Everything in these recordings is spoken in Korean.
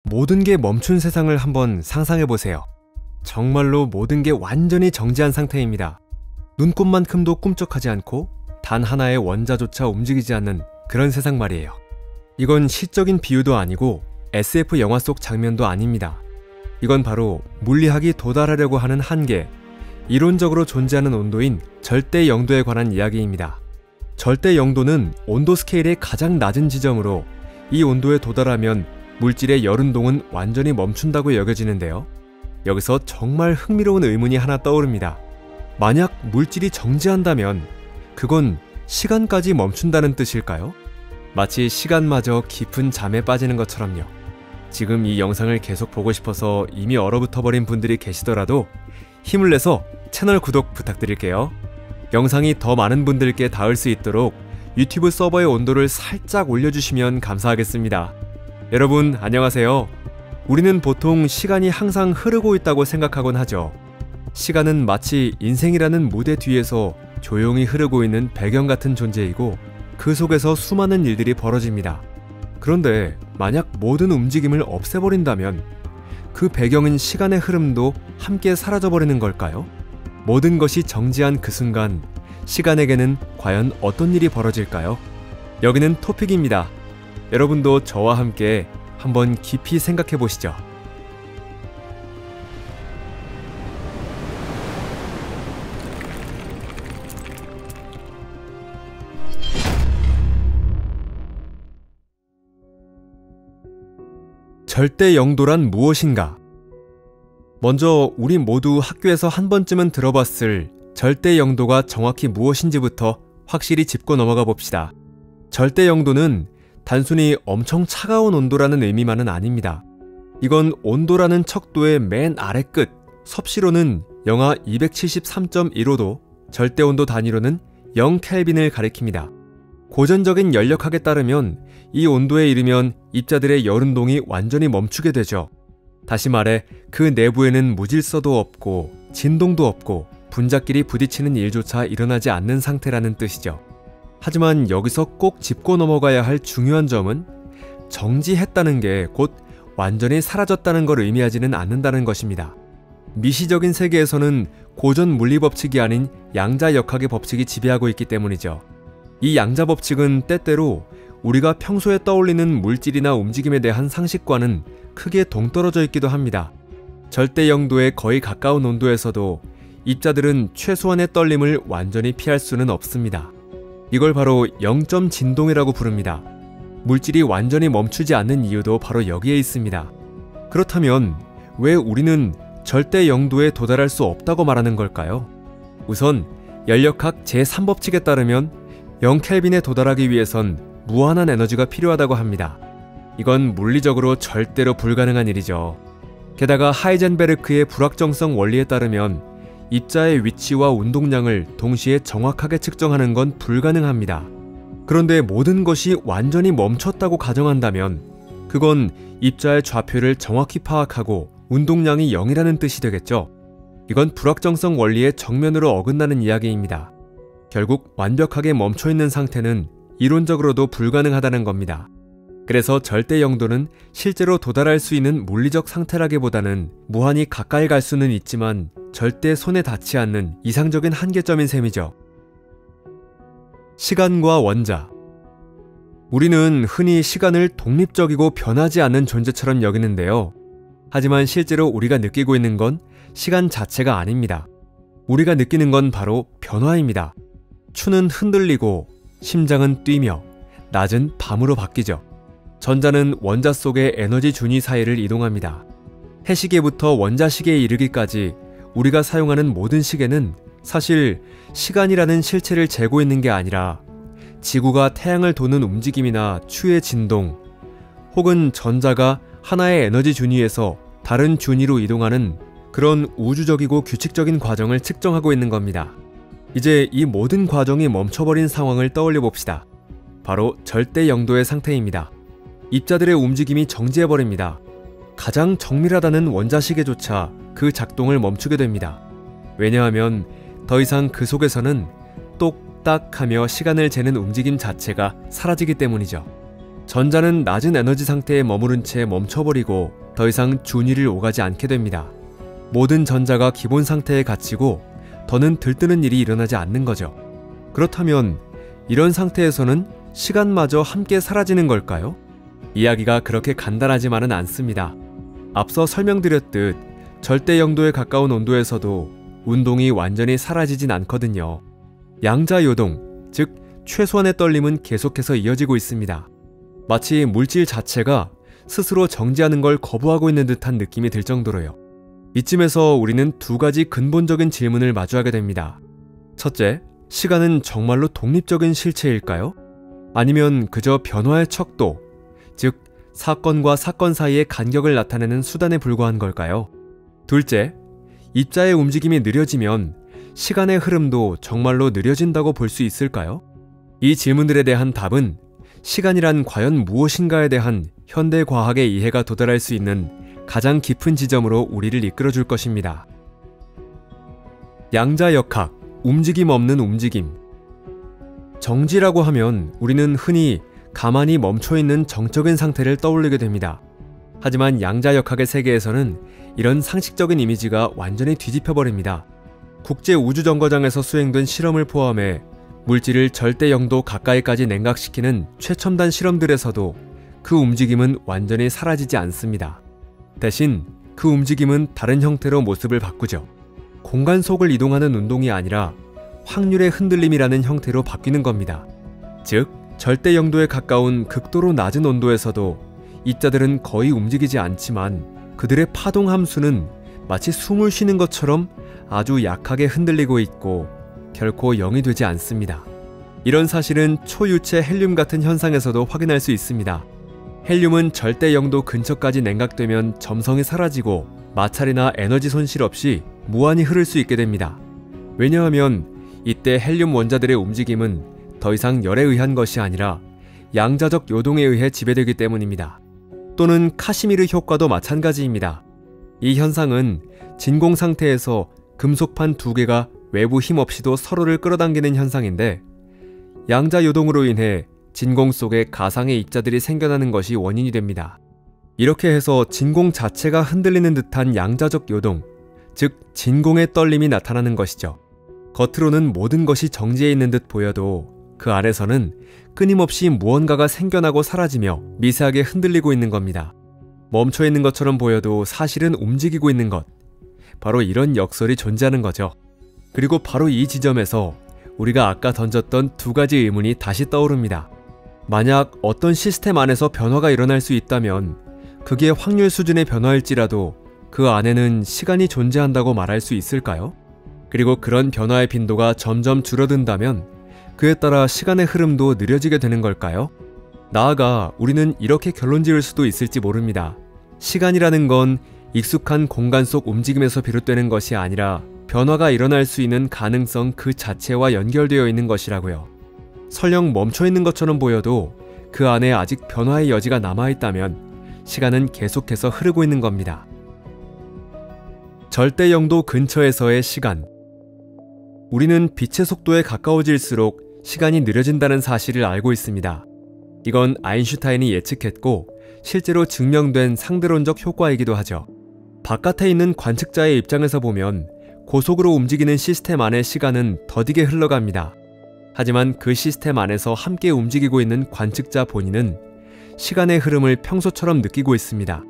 모든 게 멈춘 세상을 한번 상상해보세요. 정말로 모든 게 완전히 정지한 상태입니다. 눈꼽만큼도 꿈쩍하지 않고 단 하나의 원자조차 움직이지 않는 그런 세상 말이에요. 이건 시적인 비유도 아니고 SF 영화 속 장면도 아닙니다. 이건 바로 물리학이 도달하려고 하는 한계, 이론적으로 존재하는 온도인 절대 영도에 관한 이야기입니다. 절대 영도는 온도 스케일의 가장 낮은 지점으로 이 온도에 도달하면 물질의 열운동은 완전히 멈춘다고 여겨지는데요. 여기서 정말 흥미로운 의문이 하나 떠오릅니다. 만약 물질이 정지한다면 그건 시간까지 멈춘다는 뜻일까요? 마치 시간마저 깊은 잠에 빠지는 것처럼요. 지금 이 영상을 계속 보고 싶어서 이미 얼어붙어 버린 분들이 계시더라도 힘을 내서 채널 구독 부탁드릴게요. 영상이 더 많은 분들께 닿을 수 있도록 유튜브 서버의 온도를 살짝 올려주시면 감사하겠습니다. 여러분 안녕하세요. 우리는 보통 시간이 항상 흐르고 있다고 생각하곤 하죠. 시간은 마치 인생이라는 무대 뒤에서 조용히 흐르고 있는 배경 같은 존재이고 그 속에서 수많은 일들이 벌어집니다. 그런데 만약 모든 움직임을 없애버린다면 그 배경인 시간의 흐름도 함께 사라져버리는 걸까요? 모든 것이 정지한 그 순간 시간에게는 과연 어떤 일이 벌어질까요? 여기는 토픽입니다. 여러분도 저와 함께 한번 깊이 생각해 보시죠. 절대 영도란 무엇인가? 먼저 우리 모두 학교에서 한 번쯤은 들어봤을 절대 영도가 정확히 무엇인지부터 확실히 짚고 넘어가 봅시다. 절대 영도는 단순히 엄청 차가운 온도라는 의미만은 아닙니다. 이건 온도라는 척도의 맨 아래 끝, 섭씨로는 영하 273.15도, 절대온도 단위로는 0켈빈을 가리킵니다. 고전적인 연력학에 따르면 이 온도에 이르면 입자들의 열운동이 완전히 멈추게 되죠. 다시 말해 그 내부에는 무질서도 없고 진동도 없고 분자끼리 부딪히는 일조차 일어나지 않는 상태라는 뜻이죠. 하지만 여기서 꼭 짚고 넘어가야 할 중요한 점은 정지했다는 게 곧 완전히 사라졌다는 걸 의미하지는 않는다는 것입니다. 미시적인 세계에서는 고전 물리 법칙이 아닌 양자역학의 법칙이 지배하고 있기 때문이죠. 이 양자 법칙은 때때로 우리가 평소에 떠올리는 물질이나 움직임에 대한 상식과는 크게 동떨어져 있기도 합니다. 절대 영도에 거의 가까운 온도에서도 입자들은 최소한의 떨림을 완전히 피할 수는 없습니다. 이걸 바로 영점 진동이라고 부릅니다. 물질이 완전히 멈추지 않는 이유도 바로 여기에 있습니다. 그렇다면 왜 우리는 절대 영도에 도달할 수 없다고 말하는 걸까요? 우선 연력학 제3법칙에 따르면 0켈빈에 도달하기 위해선 무한한 에너지가 필요하다고 합니다. 이건 물리적으로 절대로 불가능한 일이죠. 게다가 하이젠베르크의 불확정성 원리에 따르면 입자의 위치와 운동량을 동시에 정확하게 측정하는 건 불가능합니다. 그런데 모든 것이 완전히 멈췄다고 가정한다면 그건 입자의 좌표를 정확히 파악하고 운동량이 0이라는 뜻이 되겠죠. 이건 불확정성 원리의 정면으로 어긋나는 이야기입니다. 결국 완벽하게 멈춰있는 상태는 이론적으로도 불가능하다는 겁니다. 그래서 절대 영도는 실제로 도달할 수 있는 물리적 상태라기보다는 무한히 가까이 갈 수는 있지만 절대 손에 닿지 않는 이상적인 한계점인 셈이죠. 시간과 원자. 우리는 흔히 시간을 독립적이고 변하지 않는 존재처럼 여기는데요. 하지만 실제로 우리가 느끼고 있는 건 시간 자체가 아닙니다. 우리가 느끼는 건 바로 변화입니다. 추는 흔들리고 심장은 뛰며 낮은 밤으로 바뀌죠. 전자는 원자 속의 에너지 준위 사이를 이동합니다. 해시계부터 원자시계에 이르기까지 우리가 사용하는 모든 시계는 사실 시간이라는 실체를 재고 있는 게 아니라 지구가 태양을 도는 움직임이나 추의 진동 혹은 전자가 하나의 에너지 준위에서 다른 준위로 이동하는 그런 우주적이고 규칙적인 과정을 측정하고 있는 겁니다. 이제 이 모든 과정이 멈춰버린 상황을 떠올려 봅시다. 바로 절대 영도의 상태입니다. 입자들의 움직임이 정지해버립니다. 가장 정밀하다는 원자시계조차 그 작동을 멈추게 됩니다. 왜냐하면 더 이상 그 속에서는 똑딱하며 시간을 재는 움직임 자체가 사라지기 때문이죠. 전자는 낮은 에너지 상태에 머무른 채 멈춰버리고 더 이상 준위를 오가지 않게 됩니다. 모든 전자가 기본 상태에 갇히고 더는 들뜨는 일이 일어나지 않는 거죠. 그렇다면 이런 상태에서는 시간마저 함께 사라지는 걸까요? 이야기가 그렇게 간단하지만은 않습니다. 앞서 설명드렸듯 절대 영도에 가까운 온도에서도 운동이 완전히 사라지진 않거든요. 양자 요동, 즉 최소한의 떨림은 계속해서 이어지고 있습니다. 마치 물질 자체가 스스로 정지하는 걸 거부하고 있는 듯한 느낌이 들 정도로요. 이쯤에서 우리는 두 가지 근본적인 질문을 마주하게 됩니다. 첫째, 시간은 정말로 독립적인 실체일까요? 아니면 그저 변화의 척도, 즉 사건과 사건 사이의 간격을 나타내는 수단에 불과한 걸까요? 둘째, 입자의 움직임이 느려지면 시간의 흐름도 정말로 느려진다고 볼 수 있을까요? 이 질문들에 대한 답은 시간이란 과연 무엇인가에 대한 현대 과학의 이해가 도달할 수 있는 가장 깊은 지점으로 우리를 이끌어 줄 것입니다. 양자역학, 움직임 없는 움직임. 정지라고 하면 우리는 흔히 가만히 멈춰있는 정적인 상태를 떠올리게 됩니다. 하지만 양자역학의 세계에서는 이런 상식적인 이미지가 완전히 뒤집혀버립니다. 국제우주정거장에서 수행된 실험을 포함해 물질을 절대 영도 가까이까지 냉각시키는 최첨단 실험들에서도 그 움직임은 완전히 사라지지 않습니다. 대신 그 움직임은 다른 형태로 모습을 바꾸죠. 공간 속을 이동하는 운동이 아니라 확률의 흔들림이라는 형태로 바뀌는 겁니다. 즉, 절대 영도에 가까운 극도로 낮은 온도에서도 입자들은 거의 움직이지 않지만 그들의 파동 함수는 마치 숨을 쉬는 것처럼 아주 약하게 흔들리고 있고 결코 0이 되지 않습니다. 이런 사실은 초유체 헬륨 같은 현상에서도 확인할 수 있습니다. 헬륨은 절대 영도 근처까지 냉각되면 점성이 사라지고 마찰이나 에너지 손실 없이 무한히 흐를 수 있게 됩니다. 왜냐하면 이때 헬륨 원자들의 움직임은 더 이상 열에 의한 것이 아니라 양자적 요동에 의해 지배되기 때문입니다. 또는 카시미르 효과도 마찬가지입니다. 이 현상은 진공 상태에서 금속판 두 개가 외부 힘 없이도 서로를 끌어당기는 현상인데, 양자 요동으로 인해 진공 속에 가상의 입자들이 생겨나는 것이 원인이 됩니다. 이렇게 해서 진공 자체가 흔들리는 듯한 양자적 요동, 즉 진공의 떨림이 나타나는 것이죠. 겉으로는 모든 것이 정지해 있는 듯 보여도 그 안에서는 끊임없이 무언가가 생겨나고 사라지며 미세하게 흔들리고 있는 겁니다. 멈춰 있는 것처럼 보여도 사실은 움직이고 있는 것, 바로 이런 역설이 존재하는 거죠. 그리고 바로 이 지점에서 우리가 아까 던졌던 두 가지 의문이 다시 떠오릅니다. 만약 어떤 시스템 안에서 변화가 일어날 수 있다면 그게 확률 수준의 변화일지라도 그 안에는 시간이 존재한다고 말할 수 있을까요? 그리고 그런 변화의 빈도가 점점 줄어든다면 그에 따라 시간의 흐름도 느려지게 되는 걸까요? 나아가 우리는 이렇게 결론 지을 수도 있을지 모릅니다. 시간이라는 건 익숙한 공간 속 움직임에서 비롯되는 것이 아니라 변화가 일어날 수 있는 가능성 그 자체와 연결되어 있는 것이라고요. 설령 멈춰 있는 것처럼 보여도 그 안에 아직 변화의 여지가 남아있다면 시간은 계속해서 흐르고 있는 겁니다. 절대 영도 근처에서의 시간. 우리는 빛의 속도에 가까워질수록 시간이 느려진다는 사실을 알고 있습니다. 이건 아인슈타인이 예측했고 실제로 증명된 상대론적 효과이기도 하죠. 바깥에 있는 관측자의 입장에서 보면 고속으로 움직이는 시스템 안의 시간은 더디게 흘러갑니다. 하지만 그 시스템 안에서 함께 움직이고 있는 관측자 본인은 시간의 흐름을 평소처럼 느끼고 있습니다.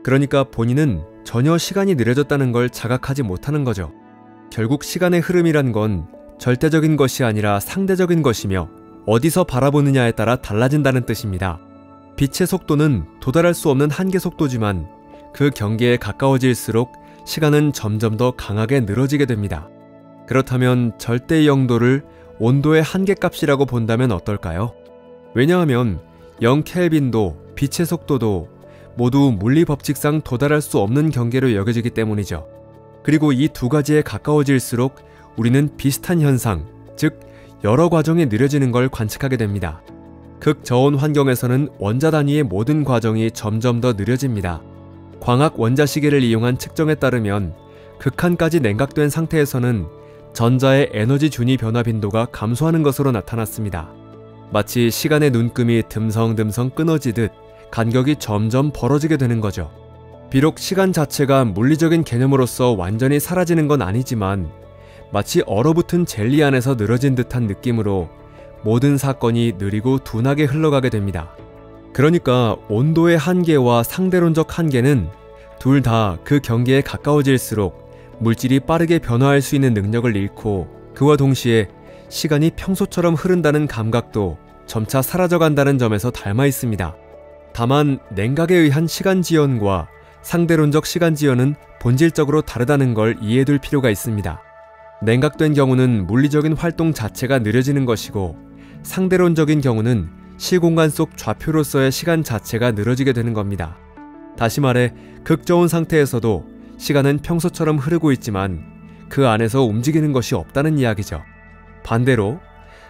그러니까 본인은 전혀 시간이 느려졌다는 걸 자각하지 못하는 거죠. 결국 시간의 흐름이란 건 절대적인 것이 아니라 상대적인 것이며 어디서 바라보느냐에 따라 달라진다는 뜻입니다. 빛의 속도는 도달할 수 없는 한계 속도지만 그 경계에 가까워질수록 시간은 점점 더 강하게 늘어지게 됩니다. 그렇다면 절대 영도를 온도의 한계값이라고 본다면 어떨까요? 왜냐하면 0켈빈도 빛의 속도도 모두 물리 법칙상 도달할 수 없는 경계로 여겨지기 때문이죠. 그리고 이 두 가지에 가까워질수록 우리는 비슷한 현상, 즉 여러 과정이 느려지는 걸 관측하게 됩니다. 극저온 환경에서는 원자 단위의 모든 과정이 점점 더 느려집니다. 광학 원자시계를 이용한 측정에 따르면 극한까지 냉각된 상태에서는 전자의 에너지 준위 변화 빈도가 감소하는 것으로 나타났습니다. 마치 시간의 눈금이 듬성듬성 끊어지듯 간격이 점점 벌어지게 되는 거죠. 비록 시간 자체가 물리적인 개념으로서 완전히 사라지는 건 아니지만 마치 얼어붙은 젤리 안에서 늘어진 듯한 느낌으로 모든 사건이 느리고 둔하게 흘러가게 됩니다. 그러니까 온도의 한계와 상대론적 한계는 둘 다 그 경계에 가까워질수록 물질이 빠르게 변화할 수 있는 능력을 잃고 그와 동시에 시간이 평소처럼 흐른다는 감각도 점차 사라져간다는 점에서 닮아 있습니다. 다만 냉각에 의한 시간 지연과 상대론적 시간 지연은 본질적으로 다르다는 걸 이해해둘 필요가 있습니다. 냉각된 경우는 물리적인 활동 자체가 느려지는 것이고 상대론적인 경우는 시공간 속 좌표로서의 시간 자체가 늘어지게 되는 겁니다. 다시 말해 극저온 상태에서도 시간은 평소처럼 흐르고 있지만 그 안에서 움직이는 것이 없다는 이야기죠. 반대로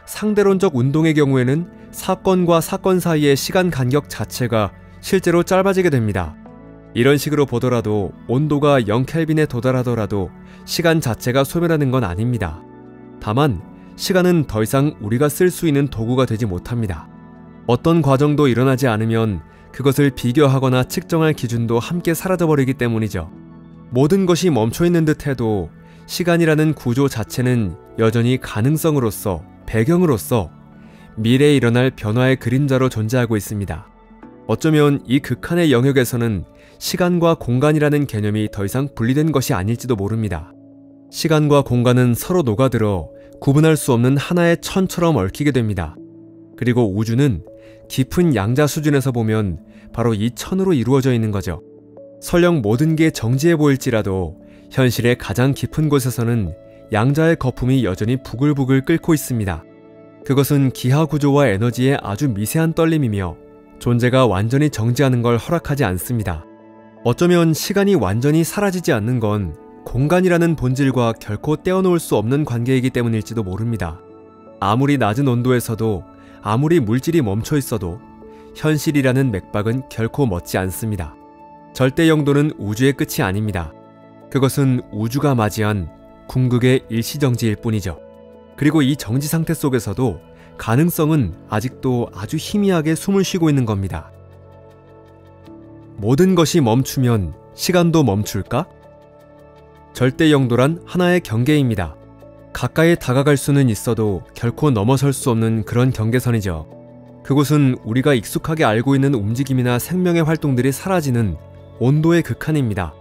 상대론적 운동의 경우에는 사건과 사건 사이의 시간 간격 자체가 실제로 짧아지게 됩니다. 이런 식으로 보더라도 온도가 0켈빈에 도달하더라도 시간 자체가 소멸하는 건 아닙니다. 다만 시간은 더 이상 우리가 쓸 수 있는 도구가 되지 못합니다. 어떤 과정도 일어나지 않으면 그것을 비교하거나 측정할 기준도 함께 사라져버리기 때문이죠. 모든 것이 멈춰있는 듯 해도 시간이라는 구조 자체는 여전히 가능성으로서, 배경으로서 미래에 일어날 변화의 그림자로 존재하고 있습니다. 어쩌면 이 극한의 영역에서는 시간과 공간이라는 개념이 더 이상 분리된 것이 아닐지도 모릅니다. 시간과 공간은 서로 녹아들어 구분할 수 없는 하나의 천처럼 얽히게 됩니다. 그리고 우주는 깊은 양자 수준에서 보면 바로 이 천으로 이루어져 있는 거죠. 설령 모든 게 정지해 보일지라도 현실의 가장 깊은 곳에서는 양자의 거품이 여전히 부글부글 끓고 있습니다. 그것은 기하 구조와 에너지의 아주 미세한 떨림이며 존재가 완전히 정지하는 걸 허락하지 않습니다. 어쩌면 시간이 완전히 사라지지 않는 건 공간이라는 본질과 결코 떼어놓을 수 없는 관계이기 때문일지도 모릅니다. 아무리 낮은 온도에서도 아무리 물질이 멈춰 있어도 현실이라는 맥박은 결코 멎지 않습니다. 절대 영도는 우주의 끝이 아닙니다. 그것은 우주가 맞이한 궁극의 일시정지일 뿐이죠. 그리고 이 정지 상태 속에서도 가능성은 아직도 아주 희미하게 숨을 쉬고 있는 겁니다. 모든 것이 멈추면 시간도 멈출까? 절대 영도란 하나의 경계입니다. 가까이 다가갈 수는 있어도 결코 넘어설 수 없는 그런 경계선이죠. 그곳은 우리가 익숙하게 알고 있는 움직임이나 생명의 활동들이 사라지는 온도의 극한입니다.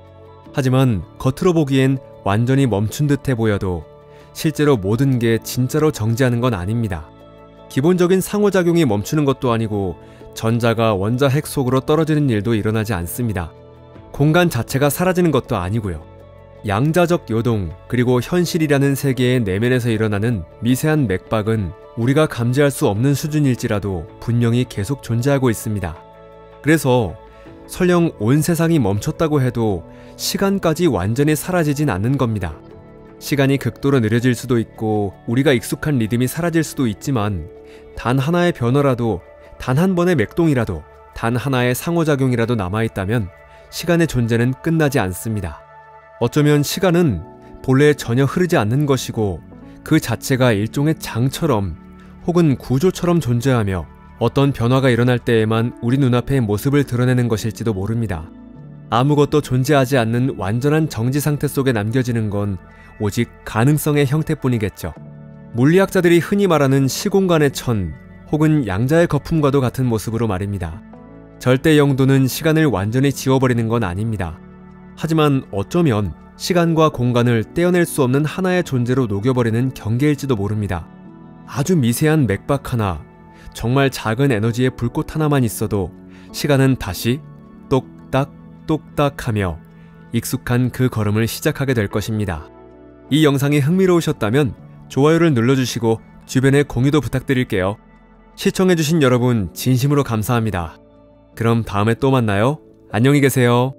하지만 겉으로 보기엔 완전히 멈춘 듯해 보여도 실제로 모든 게 진짜로 정지하는 건 아닙니다. 기본적인 상호작용이 멈추는 것도 아니고 전자가 원자 핵 속으로 떨어지는 일도 일어나지 않습니다. 공간 자체가 사라지는 것도 아니고요. 양자적 요동 그리고 현실이라는 세계의 내면에서 일어나는 미세한 맥박은 우리가 감지할 수 없는 수준일지라도 분명히 계속 존재하고 있습니다. 그래서 설령 온 세상이 멈췄다고 해도 시간까지 완전히 사라지진 않는 겁니다. 시간이 극도로 느려질 수도 있고 우리가 익숙한 리듬이 사라질 수도 있지만 단 하나의 변화라도, 단 한 번의 맥동이라도, 단 하나의 상호작용이라도 남아있다면 시간의 존재는 끝나지 않습니다. 어쩌면 시간은 본래 전혀 흐르지 않는 것이고 그 자체가 일종의 장처럼 혹은 구조처럼 존재하며 어떤 변화가 일어날 때에만 우리 눈앞에 모습을 드러내는 것일지도 모릅니다. 아무것도 존재하지 않는 완전한 정지 상태 속에 남겨지는 건 오직 가능성의 형태뿐이겠죠. 물리학자들이 흔히 말하는 시공간의 천 혹은 양자의 거품과도 같은 모습으로 말입니다. 절대 영도는 시간을 완전히 지워버리는 건 아닙니다. 하지만 어쩌면 시간과 공간을 떼어낼 수 없는 하나의 존재로 녹여버리는 경계일지도 모릅니다. 아주 미세한 맥박 하나, 정말 작은 에너지의 불꽃 하나만 있어도 시간은 다시 똑딱 똑딱 하며 익숙한 그 걸음을 시작하게 될 것입니다. 이 영상이 흥미로우셨다면 좋아요를 눌러주시고 주변에 공유도 부탁드릴게요. 시청해주신 여러분 진심으로 감사합니다. 그럼 다음에 또 만나요. 안녕히 계세요.